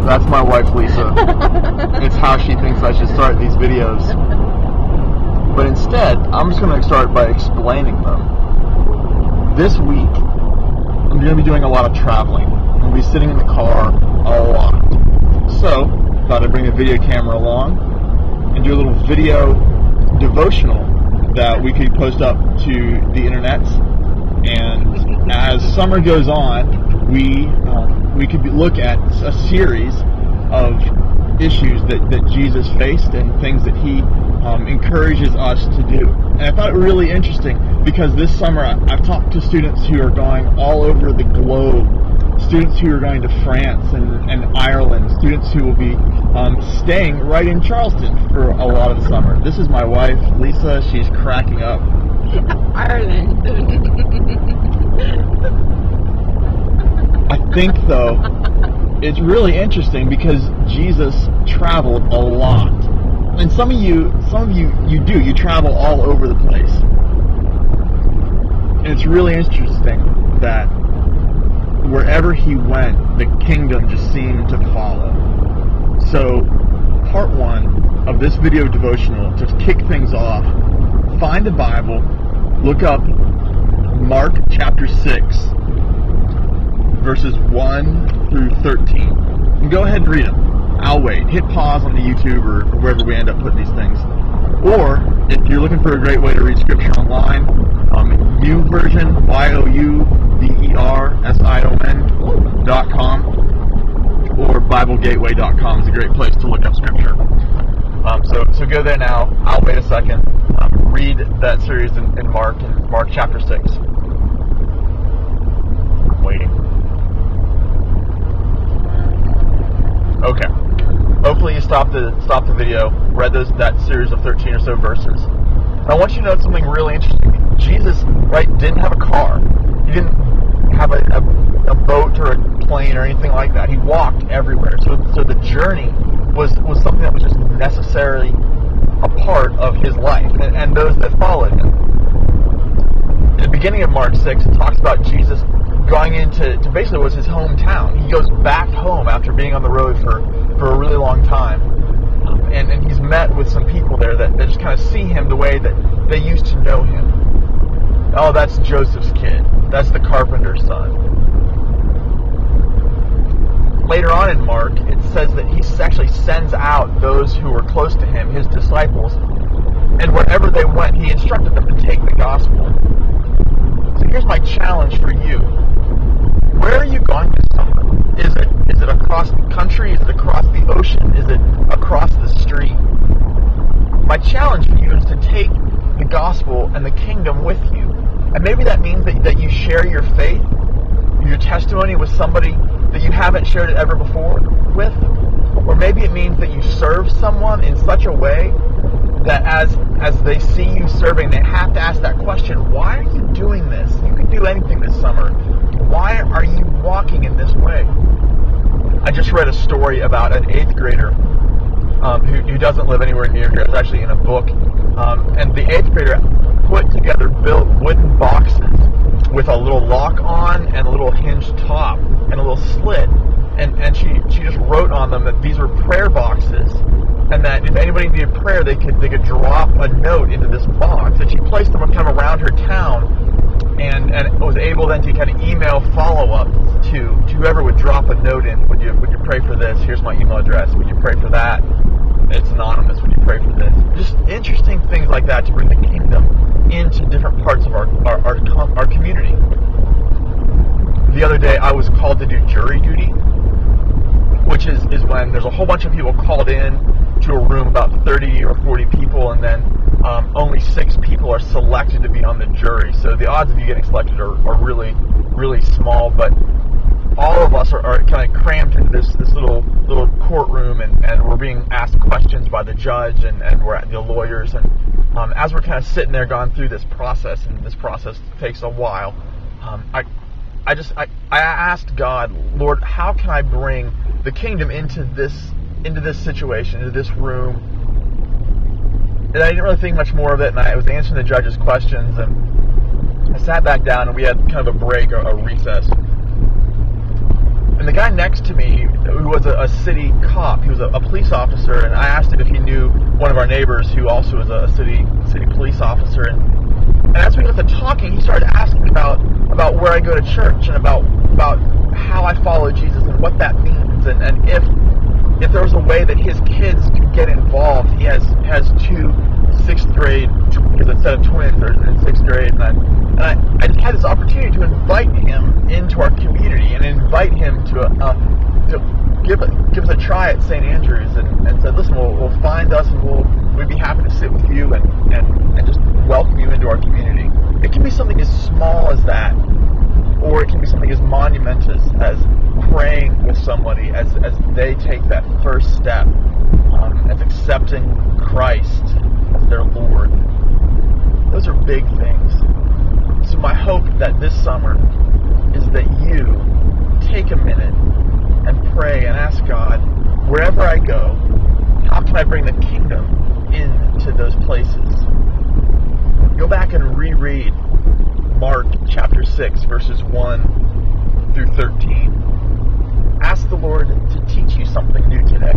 That's my wife, Lisa. It's how she thinks I should start these videos. But instead, I'm just going to start by explaining them. This week, I'm going to be doing a lot of traveling. I'm going to be sitting in the car a lot. So, thought I'd bring a video camera along and do a little video devotional that we could post up to the internet. And as summer goes on, we could look at a series of issues that Jesus faced and things that he encourages us to do. And I thought it really interesting because this summer I've talked to students who are going all over the globe, students who are going to France and Ireland, students who will be staying right in Charleston for a lot of the summer. This is my wife, Lisa. She's cracking up. Ireland. I think, though, it's really interesting because Jesus traveled a lot. And some of you travel all over the place. And it's really interesting that wherever he went, the kingdom just seemed to follow. So, part one of this video devotional, to kick things off, find a Bible, look up Mark chapter 6, verses 1 through 13. And go ahead and read them. I'll wait. Hit pause on the YouTube or wherever we end up putting these things. Or, if you're looking for a great way to read Scripture online, New Version, YOUVERSION.com or BibleGateway.com is a great place to look up Scripture. So go there now. I'll wait a second. Read that series in Mark chapter 6. I'm waiting. Okay. Hopefully you stopped the video, read that series of 13 or so verses. And I want you to know something really interesting. Jesus, didn't have a car. He didn't have a boat or a plane or anything like that. He walked everywhere. So the journey was something that was just necessarily a part of his life and those that followed him. In the beginning of Mark 6, it talks about Jesus going into basically what was his hometown. He goes back home after being on the road for a really long time. And he's met with some people there that just kind of see him the way that they used to know him. Oh, that's Joseph's kid. That's the carpenter's son. Later on in Mark, it says that he actually sends out those who were close to him, his disciples, and wherever they went, he instructed them to take the gospel. So here's my challenge for you. Where are you going this summer? Is it across the country? Is it across the ocean? Is it across the street? My challenge for you is to take the gospel and the kingdom with you. And maybe that means that you share your faith, your testimony with somebody that you haven't shared it ever before with. Or maybe it means that you serve someone in such a way that as they see you serving, they have to ask that question, why are you doing this? You could do anything this summer. Why are you walking in this way? I just read a story about an 8th grader who doesn't live anywhere near here. It's actually in a book. And the 8th grader built wooden boxes with a little lock on and a little hinged top and a little slit. And she just wrote on them that these were prayer boxes, and that if anybody needed prayer, they could drop a note into this box. And she placed them kind of around her town, and was able then to kind of email follow-up to whoever would drop a note in. Would you pray for this? Here's my email address. Would you pray for that? It's anonymous. Would you pray for this? Just interesting things like that to bring the kingdom into different parts of our community. The other day, I was called to do jury duty, which is when there's a whole bunch of people called in to a room, about 30 or 40 people, and then only 6 people are selected to be on the jury. So the odds of you getting selected are really, really small, but all of us are kind of crammed into this little courtroom, and we're being asked questions by the judge and we're at the lawyers, and as we're kind of sitting there going through this process, and this process takes a while, I asked God, Lord, how can I bring the kingdom into this situation, into this room? And I didn't really think much more of it, and I was answering the judge's questions, and I sat back down, and we had kind of a break, or a recess. And the guy next to me, who was a city cop, he was a police officer, and I asked him if he knew one of our neighbors who also was a city police officer. And as we got to talking, he started asking about where I go to church and about how I follow Jesus and what that means, and if there was a way that his kids could get involved. He has two sixth grade, because a set of twins are in sixth grade, and I just had this opportunity to invite him into our community and invite him to give us a try at St. Andrews, and said, listen, we'll find us and we'd be happy to sit with you and just welcome you into our community. It can be something as small as that, or it can be something as monumentous as praying with somebody as they take that first step, as accepting Christ as their Lord. Those are big things. So my hope that this summer is that you take a minute and pray and ask God, wherever I go, how can I bring the kingdom into those places? Go back and reread Mark chapter 6, verses 1 through 13. Ask the Lord to teach you something new today.